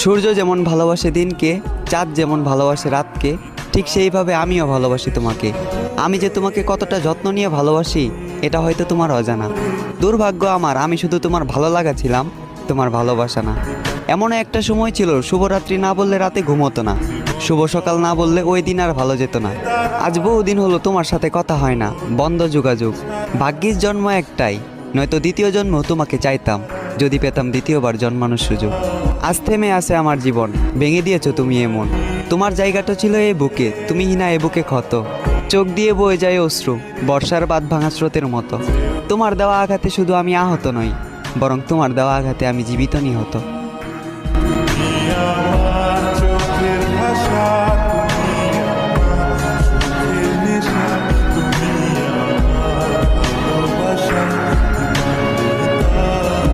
সূর্য যেমন ভালোবাসে দিনকে, চাঁদ যেমন ভালোবাসে রাতকে, ঠিক সেইভাবে আমিও ভালোবাসি তোমাকে। আমি যে তোমাকে কতটা যত্ন নিয়ে ভালোবাসি এটা হয়তো তোমার অজানা। দুর্ভাগ্য আমার, আমি শুধু তোমার ভালো লাগা ছিলাম, তোমার ভালোবাসা না। এমন একটা সময় ছিল শুভরাত্রি না বললে রাতে ঘুমোতো না, শুভ সকাল না বললে ওই দিন আর ভালো যেত না। আজ বহুদিন হলো তোমার সাথে কথা হয় না, বন্ধ যোগাযোগ। ভাগ্যিস জন্ম একটাই, নয়তো দ্বিতীয় জন্ম তোমাকে চাইতাম, যদি পেতাম দ্বিতীয়বার জন্মানোর সুযোগ। আজ থেমে আছে আমার জীবন, ভেঙে দিয়েছো তুমি এমন। তোমার জায়গাটা ছিল এই বুকে, তুমি হিনা এ বুকে ক্ষত। চোখ দিয়ে বয়ে যায় অশ্রু, বর্ষার বাঁধ ভাঙা স্রোতের মতো। তোমার দেওয়া আঘাতে শুধু আমি আহত নই, বরং তোমার দেওয়া আঘাতে আমি জীবিত নিহত।